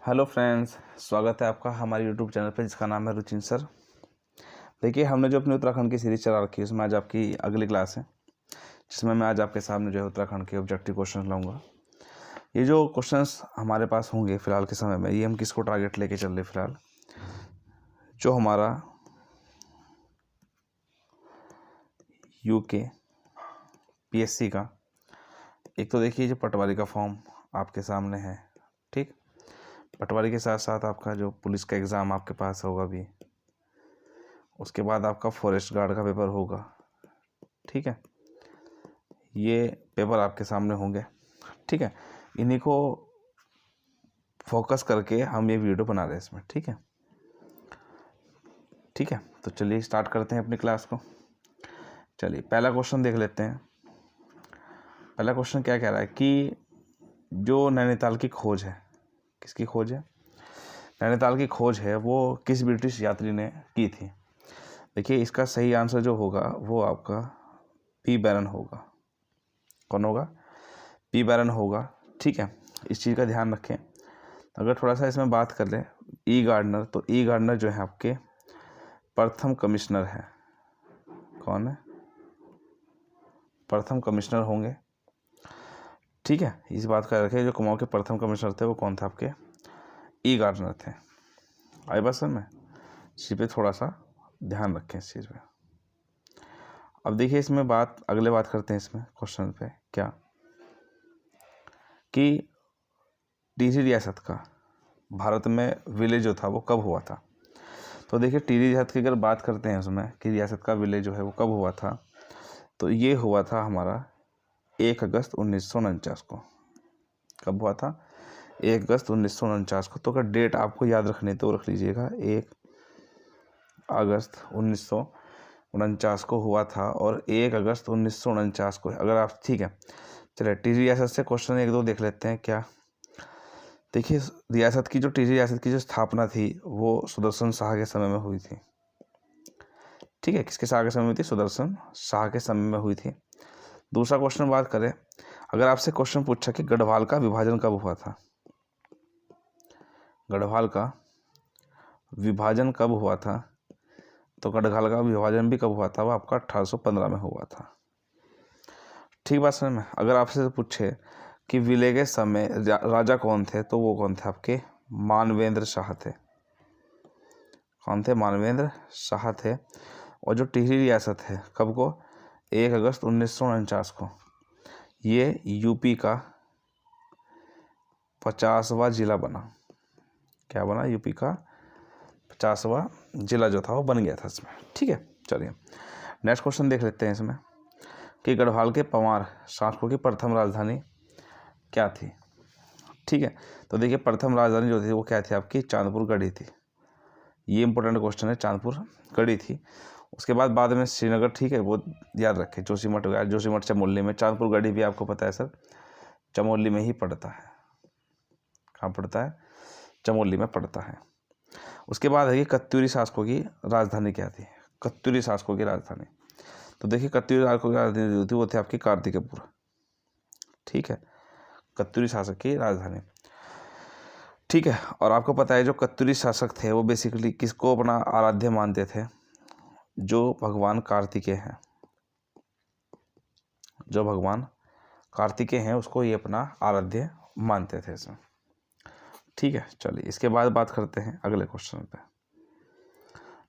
Hello friends, स्वागत है आपका हमारे यूट्यूब चैनल पे जिसका नाम है रुचिन सर। देखिए, हमने जो अपनी उत्तराखंड की सीरीज चला रखी है उसमें आज आपकी अगली क्लास है, जिसमें मैं आज आपके सामने जो है उत्तराखंड के ऑब्जेक्टिव क्वेश्चन लाऊंगा। ये जो क्वेश्चंस हमारे पास होंगे फिलहाल के समय में, ये हम किसको टारगेट लेके चल रहे फिलहाल, जो हमारा यूके पीएससी का, एक तो देखिए जो पटवारी का फॉर्म आपके सामने है, ठीक। पटवारी के साथ साथ आपका जो पुलिस का एग्ज़ाम आपके पास होगा भी, उसके बाद आपका फॉरेस्ट गार्ड का पेपर होगा, ठीक है। ये पेपर आपके सामने होंगे, ठीक है। इन्हीं को फोकस करके हम ये वीडियो बना रहे हैं इसमें, ठीक है। ठीक है, तो चलिए स्टार्ट करते हैं अपनी क्लास को। चलिए पहला क्वेश्चन देख लेते हैं। पहला क्वेश्चन क्या कह रहा है कि जो नैनीताल की खोज है, किसकी खोज है? नैनीताल की खोज है वो किस ब्रिटिश यात्री ने की थी? देखिए, इसका सही आंसर जो होगा वो आपका पी बैरन होगा। कौन होगा? पी बैरन होगा, ठीक है। इस चीज़ का ध्यान रखें। अगर थोड़ा सा इसमें बात कर लें ई गार्डनर, तो ई गार्डनर जो है आपके प्रथम कमिश्नर है। कौन है? प्रथम कमिश्नर होंगे, ठीक है। इस बात का रखें, जो कुमाऊं के प्रथम कमिश्नर थे वो कौन थे? आपके ई गार्डनर थे। आई बात समझ में? इसी पे थोड़ा सा ध्यान रखें इस चीज़ पे। अब देखिए इसमें अगले बात करते हैं इसमें क्वेश्चन पे, क्या कि टिहरी रियासत का भारत में विलय जो था वो कब हुआ था? तो देखिए, टिहरी रियासत की अगर बात करते हैं उसमें कि रियासत का विलय जो है वो कब हुआ था, तो ये हुआ था हमारा 1 अगस्त 1949 को। कब हुआ था? 1 अगस्त 1949 को। तो अगर डेट आपको याद रखनी तो रख लीजिएगा, 1 अगस्त 1949 को हुआ था और 1 अगस्त 1949 को, अगर आप, ठीक है। चलिए टिहरी रियासत से क्वेश्चन 1-2 देख लेते हैं। क्या? देखिए, टिहरी रियासत की जो स्थापना थी वो सुदर्शन शाह के समय में हुई थी, ठीक है। किसके शाह के समय में हुई थी? सुदर्शन शाह के समय में हुई थी। दूसरा क्वेश्चन बात करें, अगर आपसे क्वेश्चन पूछा कि गढ़वाल का विभाजन कब हुआ था? गढ़वाल का विभाजन कब हुआ था? तो गढ़वाल का विभाजन भी कब हुआ था? वो आपका 1815 में हुआ था, ठीक बात समझ में? अगर आपसे पूछे कि विलय के समय राजा कौन थे, तो वो कौन थे? आपके मानवेंद्र शाह थे। कौन थे? मानवेंद्र शाह थे। और जो टिहरी रियासत है, कब को? 1 अगस्त 1949 को। ये यूपी का 50वां जिला बना। क्या बना? यूपी का 50वां जिला जो था वो बन गया था इसमें, ठीक है। चलिए नेक्स्ट क्वेश्चन देख लेते हैं इसमें कि गढ़वाल के पंवार शासकों की प्रथम राजधानी क्या थी? ठीक है, तो देखिए प्रथम राजधानी जो थी वो क्या थी? आपकी चांदपुर गढ़ी थी। ये इंपॉर्टेंट क्वेश्चन है, चांदपुर गढ़ी थी। उसके बाद में श्रीनगर, ठीक है, वो याद रखें। जोशीमठ गया, जोशीमठ चमोली में, चांदपुर गढ़ी भी आपको पता है सर चमोली में ही पड़ता है। कहाँ पड़ता है? चमोली में पड़ता है। उसके बाद है कि कत्यूरी शासकों की राजधानी क्या थी? कत्यूरी शासकों की राजधानी, तो देखिए कत्यूरी शासकों की राजधानी जो थी वो थी आपकी कार्तिकेयपुर, ठीक है। कत्यूरी शासक की राजधानी, ठीक है। और आपको पता है जो कत्यूरी शासक थे वो बेसिकली किसको अपना आराध्य मानते थे? जो भगवान कार्तिकेय हैं, जो भगवान कार्तिकेय हैं उसको ये अपना आराध्य मानते थे इसमें, ठीक है। चलिए इसके बाद बात करते हैं अगले क्वेश्चन पे।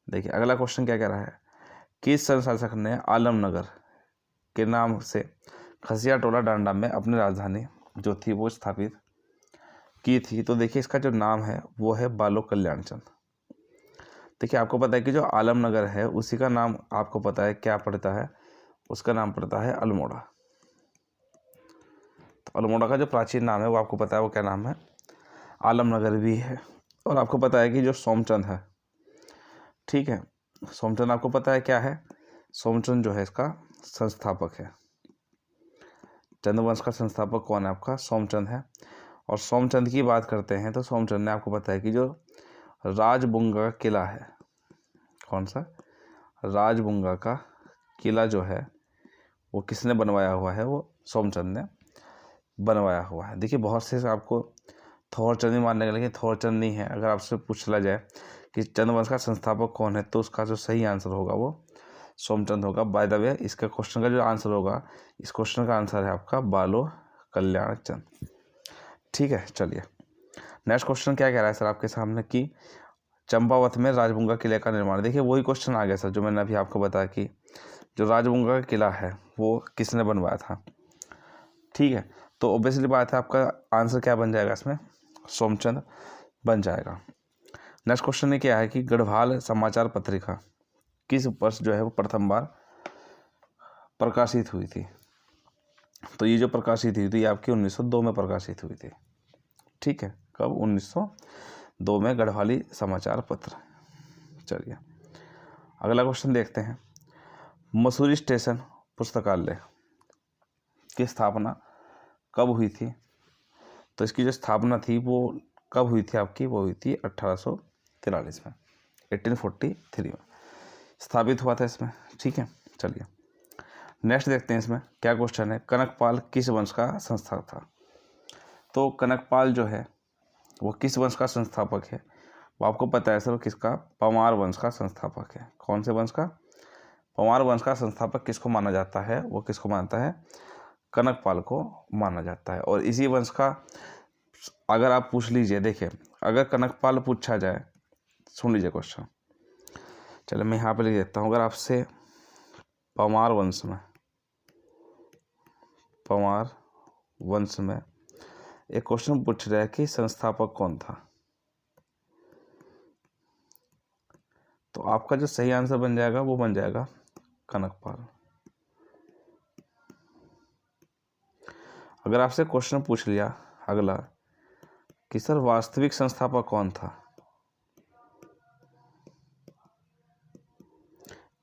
देखिए अगला क्वेश्चन क्या कह रहा है, किस शासक ने आलमनगर के नाम से खसिया टोला डांडा में अपनी राजधानी जो थी वो स्थापित की थी? तो देखिए इसका जो नाम है वो है बालो कल्याण चंद। देखिए आपको पता है कि जो आलमनगर है उसी का नाम आपको पता है क्या पड़ता है? उसका नाम पड़ता है अल्मोड़ा। तो अल्मोड़ा का जो प्राचीन नाम है वो आपको पता है वो क्या नाम है? आलमनगर भी है। और आपको पता है कि जो सोमचंद है, ठीक है, सोमचंद आपको पता है क्या है? सोमचंद जो है इसका संस्थापक है। चंद्रवंश का संस्थापक कौन है? आपका सोमचंद है। और सोमचंद की बात करते हैं तो सोमचंद ने, आपको पता है कि जो राजबुंगा किला है, कौन सा? राजबुंगा का किला जो है वो किसने बनवाया हुआ है? वो सोमचंद ने बनवाया हुआ है। देखिए बहुत से आपको थोरचंद ही मानने का, लेकिन थोरचंद नहीं है। अगर आपसे पूछ लिया जाए कि चंद वंश का संस्थापक कौन है, तो उसका जो सही आंसर होगा वो सोमचंद होगा। बाय द वे, इसका क्वेश्चन का जो आंसर होगा, इस क्वेश्चन का आंसर है आपका बालो कल्याण चंद। ठीक है, चलिए नेक्स्ट क्वेश्चन क्या कह रहा है सर आपके सामने कि चंपावत में राजबुंगा किले का निर्माण। देखिए वही क्वेश्चन आ गया सर जो मैंने अभी आपको बताया कि जो राजबुंगा का किला है वो किसने बनवाया था। ठीक है, तो ऑब्वियसली बात है आपका आंसर क्या बन जाएगा इसमें, सोमचंद बन जाएगा। नेक्स्ट क्वेश्चन ने क्या है कि गढ़वाल समाचार पत्रिका किस वर्ष जो है वो प्रथम बार प्रकाशित हुई थी। तो ये जो प्रकाशित हुई थी ये आपकी 1902 में प्रकाशित हुई थी। ठीक है, कब, 1902 में गढ़वाली समाचार पत्र। चलिए अगला क्वेश्चन देखते हैं। मसूरी स्टेशन पुस्तकालय की स्थापना कब हुई थी। तो इसकी जो स्थापना थी वो कब हुई थी आपकी, वो हुई थी 1843 में, 1843 में स्थापित हुआ था इसमें। ठीक है, चलिए नेक्स्ट देखते हैं इसमें क्या क्वेश्चन है। कनकपाल किस वंश का संस्थापक था। तो कनकपाल जो है वो किस वंश का संस्थापक है, वो आपको पता है सर, किसका, पंवार वंश का संस्थापक है। कौन से वंश का, पंवार वंश का संस्थापक किसको माना जाता है, वो किसको मानता है, कनकपाल को माना जाता है। और इसी वंश का अगर आप पूछ लीजिए, देखिए अगर कनकपाल पूछा जाए, सुन लीजिए क्वेश्चन, चलो मैं यहाँ पे लिख देता हूँ। अगर आपसे पंवार वंश में एक क्वेश्चन पूछ रहा है कि संस्थापक कौन था, तो आपका जो सही आंसर बन जाएगा वो बन जाएगा कनकपाल। अगर आपसे क्वेश्चन पूछ लिया अगला कि सर वास्तविक संस्थापक कौन था,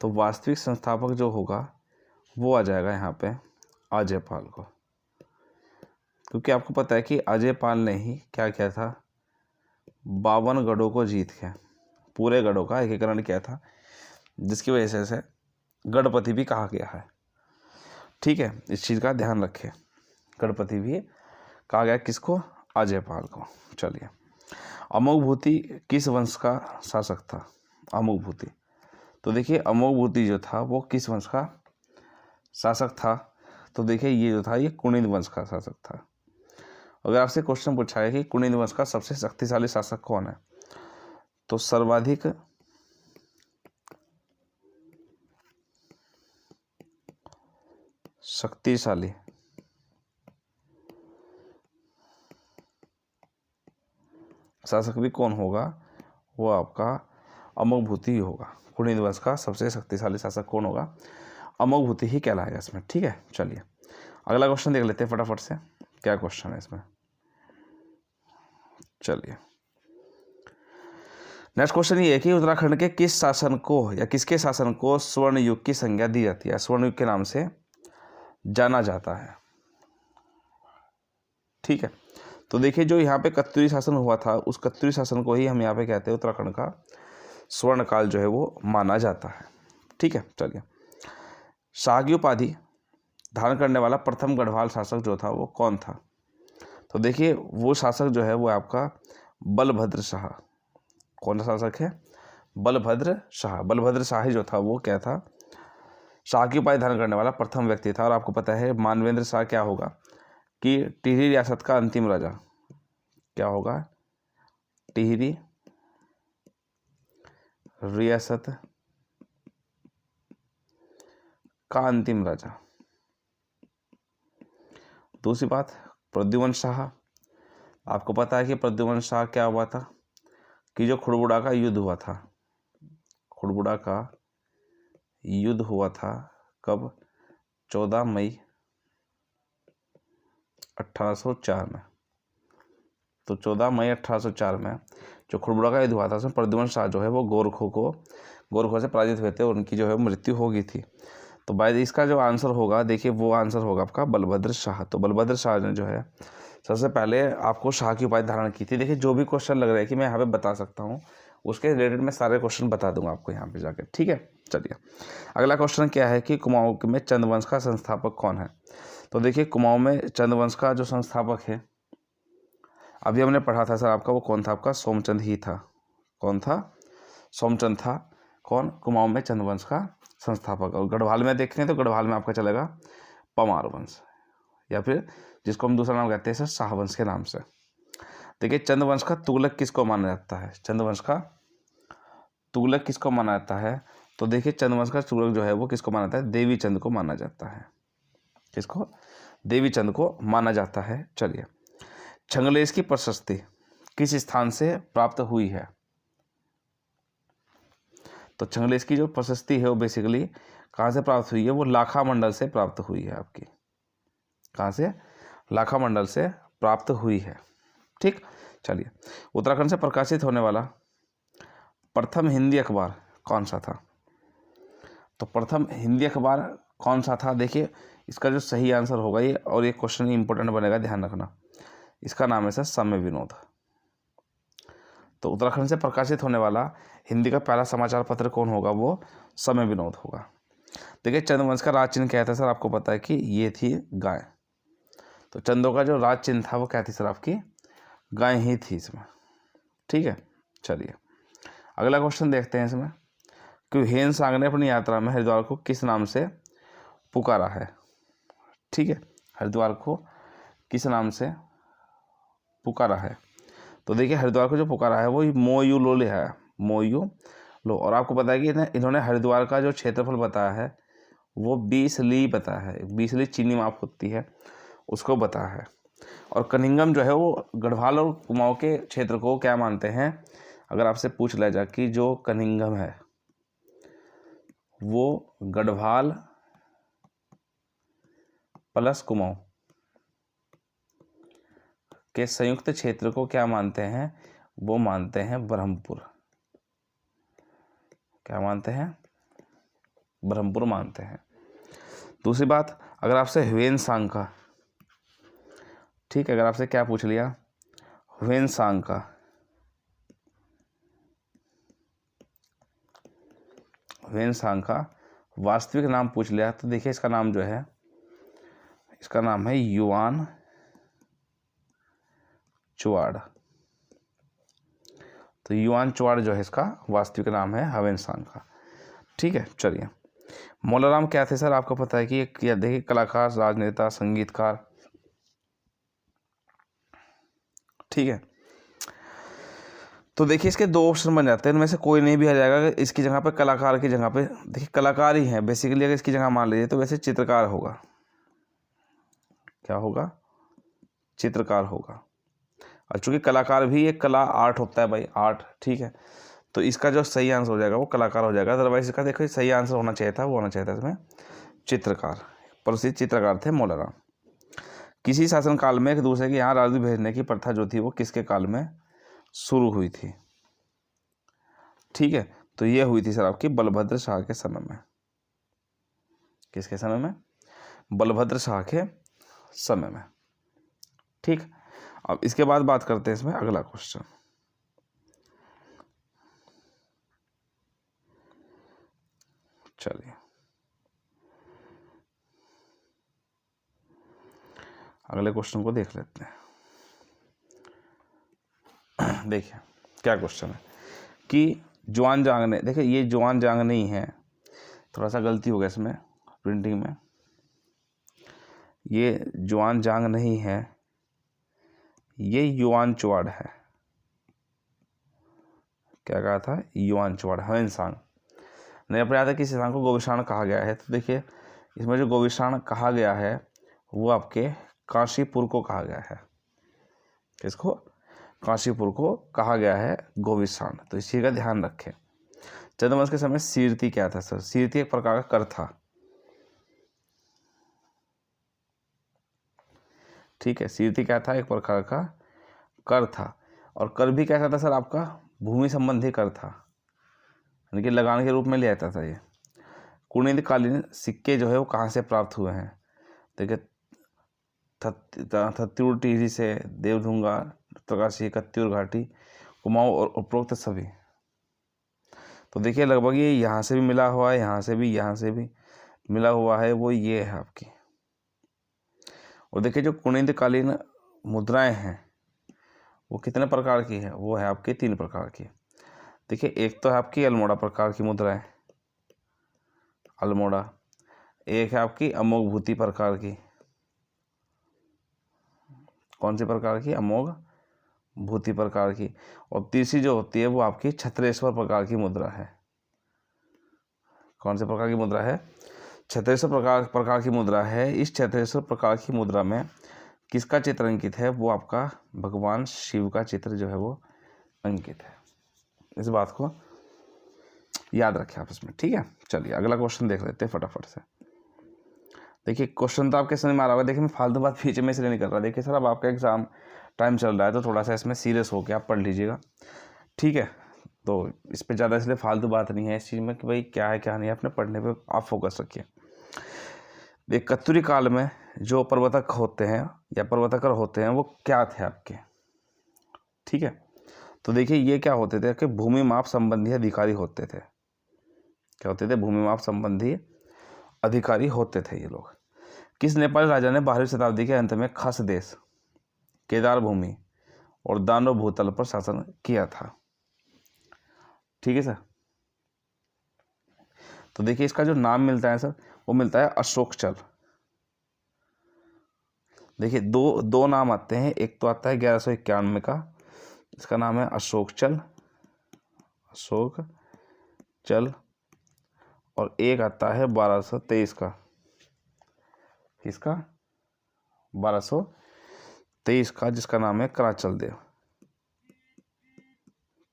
तो वास्तविक संस्थापक जो होगा वो आ जाएगा यहाँ पे अजयपाल को, क्योंकि आपको पता है कि अजयपाल ने ही क्या किया था, 52 गढ़ों को जीत के पूरे गढ़ों का एकीकरण किया था, जिसकी वजह से गढ़पति भी कहा गया है। ठीक है, इस चीज़ का ध्यान रखें, गढ़पति भी कहा गया किसको, अजयपाल को। चलिए अमोघभूति किस वंश का शासक था, अमोघभूति। तो देखिए अमोघभूति जो था वो किस वंश का शासक था, तो देखिए ये जो था ये कुणिद वंश का शासक था। अगर आपसे क्वेश्चन पूछा है कि कुणिद वंश का सबसे शक्तिशाली शासक कौन है, तो सर्वाधिक शक्तिशाली शासक भी कौन होगा, वो आपका अमोघभूति ही होगा। कुणिद वंश का सबसे शक्तिशाली शासक कौन होगा, अमोघभूति ही कहलाएगा इसमें। ठीक है, चलिए अगला क्वेश्चन देख लेते हैं फटाफट से, क्या क्वेश्चन है इसमें। चलिए नेक्स्ट क्वेश्चन ये है कि उत्तराखंड के किस शासन को या किसके शासन को स्वर्ण युग की संज्ञा दी जाती है, स्वर्ण युग के नाम से जाना जाता है। ठीक है, तो देखिए जो यहाँ पे कत्यूरी शासन हुआ था, उस कत्यूरी शासन को ही हम यहाँ पे कहते हैं उत्तराखंड का स्वर्ण काल जो है वो माना जाता है। ठीक है, चलिए शाह की उपाधि धारण करने वाला प्रथम गढ़वाल शासक जो था वो कौन था। तो देखिए वो शासक जो है वो आपका बलभद्र शाह। कौन सा शासक है, बलभद्र शाह। बलभद्र शाह जो था वो क्या था, शाह की उपाधि धारण करने वाला प्रथम व्यक्ति था। और आपको पता है मानवेंद्र शाह क्या होगा कि टिहरी रियासत का अंतिम राजा। क्या होगा, टिहरी रियासत का अंतिम राजा। दूसरी बात, प्रद्युमन शाह। आपको पता है कि प्रद्युमन शाह क्या हुआ था कि जो खुड़बुड़ा का युद्ध हुआ था, खुड़बुड़ा का युद्ध हुआ था कब, 14 मई 1804 में। तो 14 मई 1804 में जो खुड़बुड़ा का युद्ध हुआ था उसमें प्रद्युमन शाह जो है वो गोरखों से पराजित हुए थे और उनकी जो है मृत्यु हो गई थी। तो बाय इसका जो आंसर होगा, देखिए वो आंसर होगा आपका बलभद्र शाह। तो बलभद्र शाह ने जो है सबसे पहले आपको शाह की उपाधि धारण की थी। देखिए जो भी क्वेश्चन लग रहा है कि मैं यहाँ पे बता सकता हूँ, उसके रिलेटेड मैं सारे क्वेश्चन बता दूंगा आपको यहाँ पे जाकर। ठीक है, चलिए अगला क्वेश्चन क्या है कि कुमाऊं में चंद्रवंश का संस्थापक कौन है। तो देखिए कुमाऊं में चंद्रवंश का जो संस्थापक है, अभी हमने पढ़ा था सर आपका, वो कौन था आपका, सोमचंद ही था। कौन था, सोमचंद था। कौन, कुमाऊं में चंद्रवंश का संस्थापक। और गढ़वाल में देखें तो गढ़वाल में आपका चलेगा परमार वंश, या फिर जिसको हम दूसरा नाम कहते हैं सर शाहवंश के नाम से। देखिए चंद्रवंश का तुगलक किसको माना जाता है, चंद्रवंश का तुगलक किसको माना जाता है, तो देखिए चंद्रवंश का तुगलक जो है वो किसको माना जाता है, देवी चंद को माना जाता है। किसको, देवी चंद को माना जाता है। चलिए, छंगलेश की प्रशस्ति किस स्थान से प्राप्त हुई है, तो छंगलेश की जो प्रशस्ति है वो बेसिकली कहाँ से प्राप्त हुई है, वो लाखा मंडल से प्राप्त हुई है आपकी। कहाँ से, लाखा मंडल से प्राप्त हुई है। ठीक, चलिए, उत्तराखंड से प्रकाशित होने वाला प्रथम हिंदी अखबार कौन सा था, तो प्रथम हिंदी अखबार कौन सा था, देखिए इसका जो सही आंसर होगा ये, और ये क्वेश्चन इंपॉर्टेंट बनेगा, ध्यान रखना, इसका नाम है सर समय विनोद। तो उत्तराखंड से प्रकाशित होने वाला हिंदी का पहला समाचार पत्र कौन होगा, वो समय विनोद होगा। देखिए चंद्रवंश का राज चिन्ह क्या था सर, आपको पता है कि ये थी गाय। तो चंदों का जो राज चिन्ह था वो क्या थी सर, आपकी गाय ही थी इसमें। ठीक है, चलिए अगला क्वेश्चन देखते हैं इसमें कि हेन सांग ने अपनी यात्रा में हरिद्वार को किस नाम से पुकारा है। ठीक है, हरिद्वार को किस नाम से पुकारा है, तो देखिए हरिद्वार को जो पुकारा है वो मोयू लो है, मोयू लो। और आपको पता है कि इन्होंने हरिद्वार का जो क्षेत्रफल बताया है वो 20 ली बताया है, 20 ली चीनी माप होती है उसको बताया है। और कनिंगम जो है वो गढ़वाल और कुमाऊं के क्षेत्र को क्या मानते हैं, अगर आपसे पूछ लिया जाए कि जो कनिंगम है वो गढ़वाल प्लस कुमाऊं के संयुक्त क्षेत्र को क्या मानते हैं, वो मानते हैं ब्रह्मपुर। क्या मानते हैं, ब्रह्मपुर मानते हैं। दूसरी बात, अगर आपसे ह्वेनसांग का, ठीक है, अगर आपसे क्या पूछ लिया, ह्वेनसांग का, ह्वेनसांग का वास्तविक नाम पूछ लिया तो देखिए इसका नाम जो है, इसका नाम है युआन चुआड़। तो युआन चुआड़ जो है इसका वास्तविक नाम है ह्वेनसांग का। ठीक है, चलिए मौलाराम क्या थे सर, आपको पता है कि एक देखिए कलाकार, राजनेता, संगीतकार। ठीक है, तो देखिए इसके दो ऑप्शन बन जाते हैं, इनमें से कोई नहीं भी आ जाएगा। इसकी जगह पे, कलाकार की जगह पे, देखिए कलाकार ही है बेसिकली, अगर इसकी जगह मान लीजिए तो वैसे चित्रकार होगा। क्या होगा, चित्रकार होगा। और चूंकि कलाकार भी एक कला, आर्ट होता है भाई, आर्ट। ठीक है, तो इसका जो सही आंसर हो जाएगा वो कलाकार हो जाएगा। अदरवाइज इसका देखो सही आंसर होना चाहिए था, वो होना चाहिए था इसमें चित्रकार। प्रसिद्ध चित्रकार थे मौलाराम। किसी शासन काल में एक दूसरे के यहाँ राजदूत भेजने की प्रथा जो थी वो किसके काल में शुरू हुई थी। ठीक है, तो ये हुई थी सर आपकी बलभद्र शाह के समय में। किसके समय में, बलभद्र शाह के समय में। ठीक, अब इसके बाद बात करते हैं इसमें अगला क्वेश्चन। चलिए अगले क्वेश्चन को देख लेते हैं। देखिए क्या क्वेश्चन है कि जुआन जांग ने, देखिए ये जुआन जांग नहीं है, थोड़ा सा गलती हो गया इसमें प्रिंटिंग में, ये जुआन जांग नहीं है, ये युआन चुआड़ है। क्या कहा था, युआन चुआड़, ह्वेनसांग नहीं। अपने याद है किस स्थान को गोविशाण कहा गया है, तो देखिए इसमें जो गोविशाण कहा गया है वो आपके काशीपुर को कहा गया है। किसको, काशीपुर को कहा गया है गोविशाण। तो इस चीज़ का ध्यान रखें। चंद्रवंश के समय शीर्ति क्या था सर, शीर्ति एक प्रकार का कर था। ठीक है, शीर्ति क्या था, एक प्रकार का कर था। और कर भी क्या था सर, आपका भूमि संबंधी कर था, यानी कि लगान के रूप में ले आता था ये। कुणिदकालीन सिक्के जो है वो कहाँ से प्राप्त हुए हैं, देखिए थत्यूर टिहरी से, देवधुंगा, उत्तरकाशी, कत्यूर घाटी, कुमाऊं और उपरोक्त सभी। तो देखिए लगभग ये यहाँ से भी मिला हुआ है, यहाँ से भी मिला हुआ है, वो ये है आपकी। और देखिए जो कुणिदकालीन मुद्राएं हैं वो कितने प्रकार की है, वो है आपकी 3 प्रकार की। देखिए, एक तो है आपकी अल्मोड़ा प्रकार की मुद्राएं, अल्मोड़ा। एक है आपकी अमोघ भूति प्रकार की। कौन सी प्रकार की? अमोघ भूति प्रकार की। और तीसरी जो होती है वो आपकी छत्रेश्वर प्रकार की मुद्रा है। कौन से प्रकार की मुद्रा है? छत्रेश्वर प्रकार की मुद्रा है। इस छत्रेश्वर प्रकार की मुद्रा में किसका चित्र अंकित है? वो आपका भगवान शिव का चित्र जो है वो अंकित है। इस बात को याद रखें आप इसमें, ठीक है। चलिए अगला क्वेश्चन देख लेते हैं फटाफट से। देखिए, क्वेश्चन तो आपके समझ में आ रहा होगा। देखिए, मैं फालतू बात बीच में इसलिए नहीं कर रहा। देखिए सर, अब आपका एग्जाम टाइम चल रहा है तो थोड़ा सा इसमें सीरियस होकर आप पढ़ लीजिएगा, ठीक है। तो इस पर ज़्यादा इसलिए फालतू बात नहीं है इस चीज़ में कि भाई क्या है क्या नहीं है, अपने पढ़ने पे आप फोकस रखिए। देख, कत्यूरी काल में जो प्रवर्तक होते हैं या प्रवर्तकर होते हैं वो क्या थे आपके, ठीक है। तो देखिए, ये क्या होते थे कि भूमि माप संबंधी अधिकारी होते थे। क्या होते थे? भूमि माप संबंधी अधिकारी होते थे ये लोग। किस नेपाली राजा ने 12वीं शताब्दी के अंत में खस देश, केदार भूमि और दानव भूतल पर शासन किया था? ठीक है सर। तो देखिए, इसका जो नाम मिलता है सर वो मिलता है अशोकचल। देखिए, दो नाम आते हैं। एक तो आता है 1191 का, इसका नाम है अशोकचल, और एक आता है 1223 का। किसका? 1223 का, जिसका नाम है कराचल देव।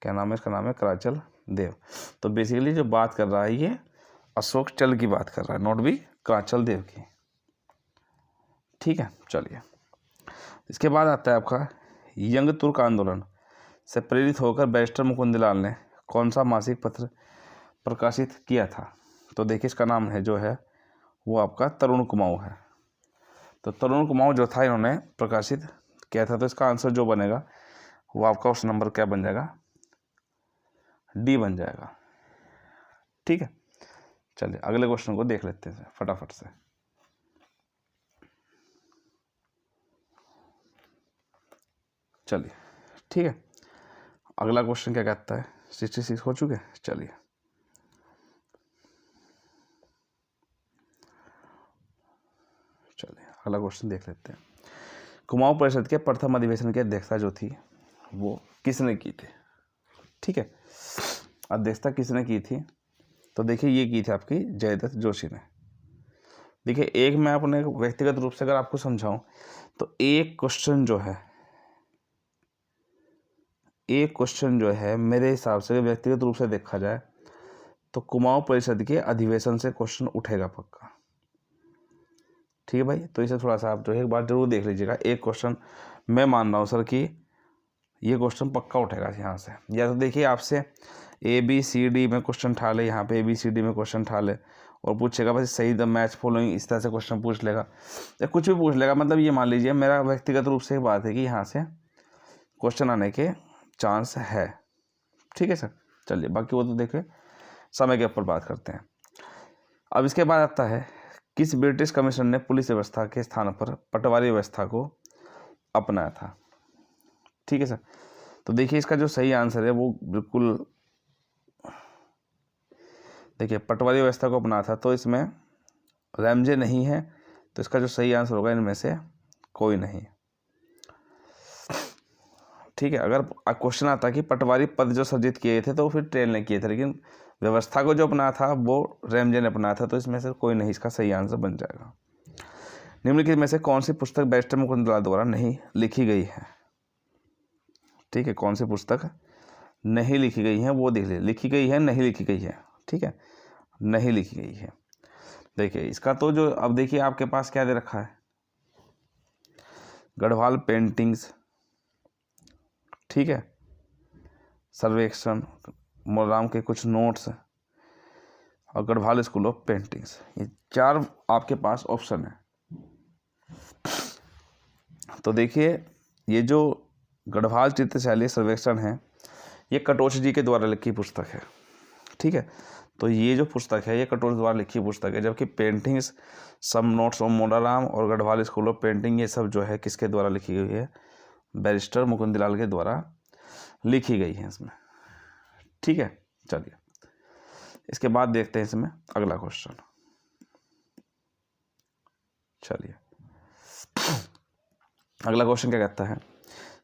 क्या नाम है? इसका नाम है कराचल देव। तो बेसिकली जो बात कर रहा है ये अशोकचल की बात कर रहा है, नोट भी कराचल देव की, ठीक है। चलिए, इसके बाद आता है आपका यंग तुर्क आंदोलन से प्रेरित होकर बैरिस्टर मुकुंदलाल ने कौन सा मासिक पत्र प्रकाशित किया था? तो देखिए, इसका नाम है जो है वो आपका तरुण कुमाऊं है। तो तरुण कुमाऊं जो था इन्होंने प्रकाशित किया था। तो इसका आंसर जो बनेगा वो आपका उस नंबर क्या बन जाएगा? डी बन जाएगा, ठीक है। चलिए अगले क्वेश्चन को देख लेते हैं फटाफट से। चलिए, ठीक है। अगला क्वेश्चन क्या कहता है? 66 हो चुके। चलिए, अगला क्वेश्चन देख लेते हैं। कुमाऊं परिषद के प्रथम अधिवेशन की अध्यक्षता जो थी वो किसने की थी? ठीक है, अध्यक्षता किसने की थी? तो देखिए, ये की थी आपकी जयदत्त जोशी ने। देखिए, एक मैं अपने व्यक्तिगत रूप से अगर आपको समझाऊं तो एक क्वेश्चन जो है मेरे हिसाब से व्यक्तिगत रूप से देखा जाए तो कुमाऊं परिषद के अधिवेशन से क्वेश्चन उठेगा पक्का, ठीक है भाई। तो इसे थोड़ा सा आप जो है एक बार जरूर देख लीजिएगा। एक क्वेश्चन मैं मान रहा हूँ सर कि ये क्वेश्चन पक्का उठेगा यहाँ से। या तो देखिए, आपसे ABCD में क्वेश्चन ठा ले, यहाँ पे ABCD में क्वेश्चन ठा ले और पूछेगा बस सही द मैच फॉलोइंग, इस तरह से क्वेश्चन पूछ लेगा या कुछ भी पूछ लेगा। मतलब ये मान लीजिए, मेरा व्यक्तिगत रूप से एक बात है कि यहाँ से क्वेश्चन आने के चांस है, ठीक है सर। चलिए, बाकी वो तो देखिए समय के ऊपर बात करते हैं। अब इसके बाद आता है किस ब्रिटिश कमीशन ने पुलिस व्यवस्था के स्थान पर पटवारी व्यवस्था को अपनाया था? ठीक है सर। तो देखिए, इसका जो सही आंसर है वो बिल्कुल, देखिए पटवारी व्यवस्था को अपनाया था। तो इसमें रैमजे नहीं है, तो इसका जो सही आंसर होगा इनमें से कोई नहीं, ठीक है। अगर क्वेश्चन आता कि पटवारी पद जो सृजित किए थे तो फिर ट्रेन ने किए थे, लेकिन व्यवस्था को जो अपनाया था वो रैमजे ने अपनाया था। तो इसमें से कोई नहीं, इसका सही आंसर बन जाएगा। निम्नलिखित में से कौन सी पुस्तक बैरिस्टर मुकुंदलाल द्वारा नहीं लिखी गई है? ठीक है, कौन सी पुस्तक नहीं लिखी गई है वो देख लीजिए। लिखी गई है, नहीं लिखी गई है, ठीक है, नहीं लिखी गई है। देखिए, इसका तो जो अब देखिए आपके पास क्या दे रखा है, गढ़वाल पेंटिंग्स, ठीक है, सर्वेक्षण, मोराम के कुछ नोट्स और गढ़वाल स्कूल ऑफ पेंटिंग्स, ये 4 आपके पास ऑप्शन है। तो देखिए, ये जो गढ़वाल चित्रशैली सर्वेक्षण है ये कटोच जी के द्वारा लिखी पुस्तक है, ठीक है। तो ये जो पुस्तक है ये कटोच द्वारा लिखी पुस्तक है, जबकि पेंटिंग्स, सम नोट्स ऑफ मोराराम और गढ़वाल स्कूल ऑफ पेंटिंग ये सब जो है किसके द्वारा लिखी गई है? बैरिस्टर मुकुंदलाल के द्वारा लिखी गई है इसमें। ठीक है, चलिए इसके बाद देखते हैं इसमें अगला क्वेश्चन। चलिए अगला क्वेश्चन क्या कहता है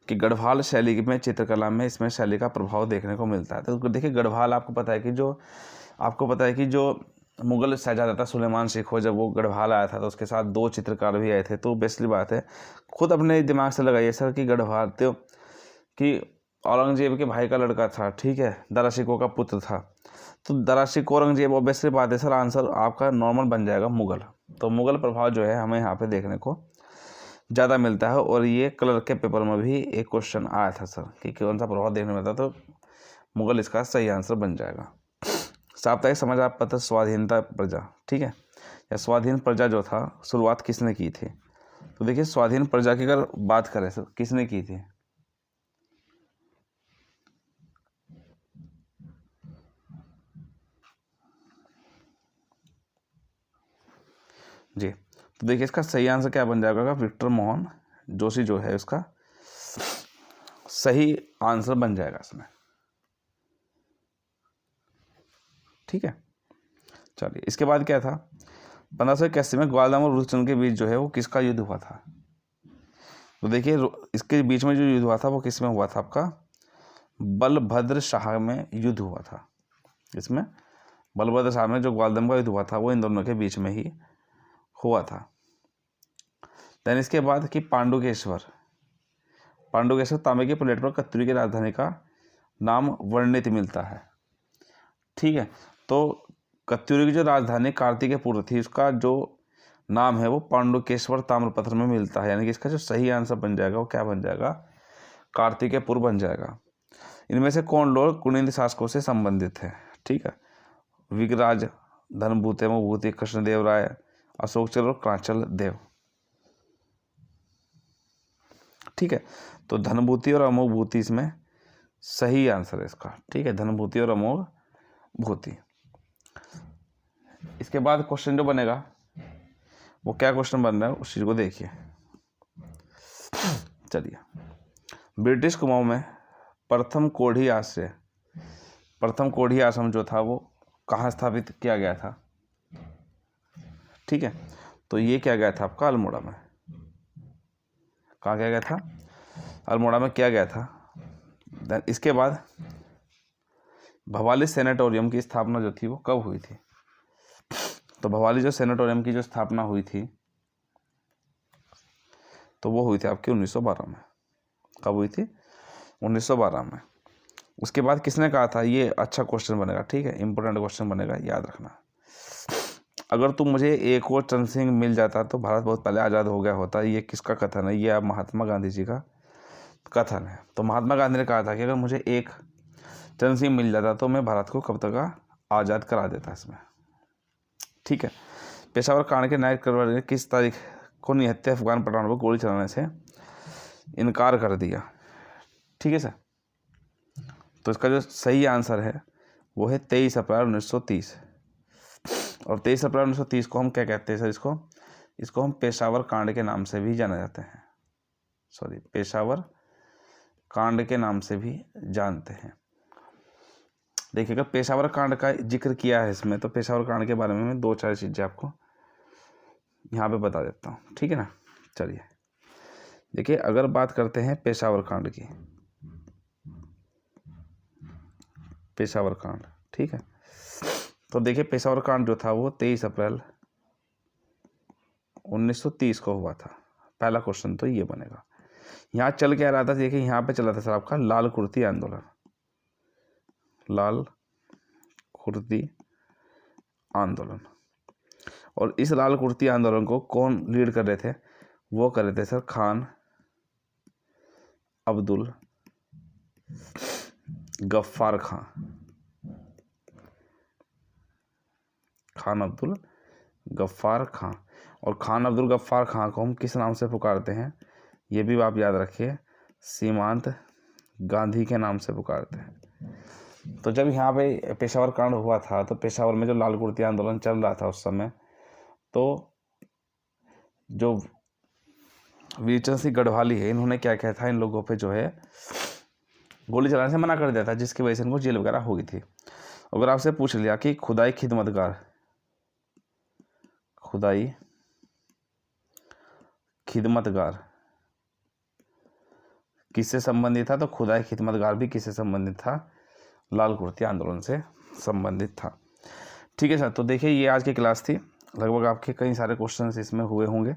कि गढ़वाल शैली में चित्रकला में इसमें शैली का प्रभाव देखने को मिलता है। तो देखिए गढ़वाल आपको पता है कि जो मुगल शहजादा था सुलेमान शिकोह, जब वो गढ़वाल आया था तो उसके साथ 2 चित्रकार भी आए थे। तो बेसिकली बात है, खुद अपने दिमाग से लगाइए सर कि गढ़वाल तो कि औरंगजेब के भाई का लड़का था, ठीक है, दारा शिकोह का पुत्र था। तो दारा शिकोह औरंगजेब, ऑब्वियसली बात है सर, आंसर आपका नॉर्मल बन जाएगा मुगल। तो मुगल प्रभाव जो है हमें यहाँ पे देखने को ज़्यादा मिलता है। और ये कलर के पेपर में भी एक क्वेश्चन आया था सर कि कौन सा प्रभाव देखने मिलता, तो मुगल इसका सही आंसर बन जाएगा। साप्ताहिक समाचार पत्र स्वाधीनता प्रजा, ठीक है, या स्वाधीन प्रजा जो था शुरुआत किसने की थी? तो देखिए स्वाधीन प्रजा की अगर बात करें सर, किसने की थी? जी, तो देखिए इसका सही आंसर क्या बन जाएगा? विक्टर मोहन जोशी जो है उसका सही आंसर बन जाएगा इसमें। ठीक है, चलिए इसके बाद क्या था, 1581 में ग्वालियर और रुद्रचंद के बीच जो है वो किसका युद्ध हुआ था? तो देखिए इसके बीच में जो युद्ध हुआ था वो किस में हुआ था? आपका बलभद्र शाह में युद्ध हुआ था। इसमें बलभद्र शाह में जो ग्वालियर का युद्ध हुआ था वो इन दोनों के बीच में ही हुआ था। देन इसके बाद कि पांडुकेश्वर तांबे की प्लेट पर कत्यूरी की राजधानी का नाम वर्णित मिलता है। ठीक है, तो कत्यूरी की जो राजधानी कार्तिकेयपुर थी उसका जो नाम है वो पांडुकेश्वर ताम्रपत्र में मिलता है। यानी कि इसका जो सही आंसर बन जाएगा वो क्या बन जाएगा? कार्तिकेयपुर बन जाएगा। इनमें से कौन लोग कुनिंद शासकों से संबंधित है? ठीक है, विगराज, धनभूति, अमोभूति, कृष्णदेव राय, अशोक चल और क्रांचल देव। ठीक है, तो धनभूति और अमोभूति इसमें सही आंसर है इसका। ठीक है, धनभूति और अमोभूति। इसके बाद क्वेश्चन जो बनेगा वो क्या क्वेश्चन बन रहा है उस चीज को देखिए। चलिए, ब्रिटिश कुमाऊं में प्रथम कोढ़ी आश्रम जो था वो कहाँ स्थापित किया गया था? ठीक है, तो ये क्या गया था आपका अल्मोड़ा में। कहाँ किया गया था? अल्मोड़ा में किया गया था। इसके बाद भवाली सेनेटोरियम की स्थापना जो थी वो कब हुई थी? तो भवाली जो सेनेटोरियम की जो स्थापना हुई थी तो वो हुई थी आपकी 1912 में। कब हुई थी? 1912 में। उसके बाद किसने कहा था? ये अच्छा क्वेश्चन बनेगा, ठीक है, इंपॉर्टेंट क्वेश्चन बनेगा, याद रखना। अगर तुम मुझे एक और चरण सिंह मिल जाता तो भारत बहुत पहले आज़ाद हो गया होता। ये किसका कथन है? ये आप महात्मा गांधी जी का कथन है। तो महात्मा गांधी ने कहा था कि अगर मुझे एक चरण सिंह मिल जाता तो मैं भारत को कब तक आज़ाद करा देता इसमें। ठीक है, पेशावर कांड के नायक करवार ने किस तारीख को निहत्थे अफगान पठानों पर गोली चलाने से इनकार कर दिया? ठीक है सर, तो इसका जो सही आंसर है वो है 23 अप्रैल 1930। और 23 अप्रैल 1930 को हम क्या कहते हैं सर? इसको हम पेशावर कांड के नाम से भी जाना जाते हैं। पेशावर कांड के नाम से भी जानते हैं। देखिएगा, पेशावर कांड का जिक्र किया है इसमें, तो पेशावर कांड के बारे में मैं 2-4 चीज़ें आपको यहाँ पे बता देता हूँ। ठीक है ना, चलिए देखिए, अगर बात करते हैं पेशावर कांड की, पेशावर कांड, ठीक है, तो देखिए पेशावर कांड जो था वो 23 अप्रैल 1930 को हुआ था। पहला क्वेश्चन तो ये बनेगा। यहाँ चल क्या रहा था? देखिए यहाँ पे चला था सर आपका लाल कुर्ती आंदोलन। लाल कुर्ती आंदोलन। और इस लाल कुर्ती आंदोलन को कौन लीड कर रहे थे? वो कर रहे थे सर खान अब्दुल गफ्फार खां। खान अब्दुल गफ्फार खां। और खान अब्दुल गफ्फार खां को हम किस नाम से पुकारते हैं? ये भी आप याद रखिए, सीमांत गांधी के नाम से पुकारते हैं। तो जब यहाँ पे पेशावर कांड हुआ था तो पेशावर में जो लाल कुर्ती आंदोलन चल रहा था उस समय, तो जो वीरचंद सिंह गढ़वाली है, इन्होंने क्या किया था, इन लोगों पे जो है गोली चलाने से मना कर दिया था, जिसकी वजह से इनको जेल वगैरह हो गई थी। अगर आपसे पूछ लिया कि खुदाई खिदमतगार किससे संबंधित था, तो खुदाई खिदमतगार भी किससे संबंधित था, लाल कुर्ती आंदोलन से संबंधित था। ठीक है सर, तो देखिए ये आज की क्लास थी, लगभग आपके कई सारे क्वेश्चंस इसमें हुए होंगे।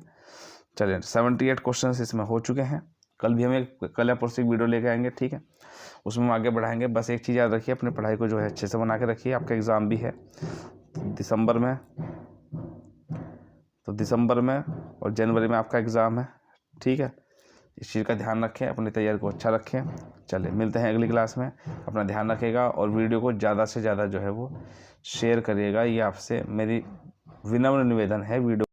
चलिए 78 क्वेश्चंस इसमें हो चुके हैं। कल भी हम एक कल या परसों वीडियो लेके आएंगे, ठीक है, उसमें हम आगे बढ़ाएंगे। बस एक चीज़ याद रखिए, अपनी पढ़ाई को जो है अच्छे से बना के रखिए। आपका एग्ज़ाम भी है दिसंबर में, तो दिसंबर में और जनवरी में आपका एग्ज़ाम है, ठीक है। इस चीज़ का ध्यान रखें, अपनी तैयारी को अच्छा रखें। चलिए मिलते हैं अगली क्लास में, अपना ध्यान रखिएगा और वीडियो को ज़्यादा से ज़्यादा जो है वो शेयर करिएगा। ये आपसे मेरी विनम्र निवेदन है। वीडियो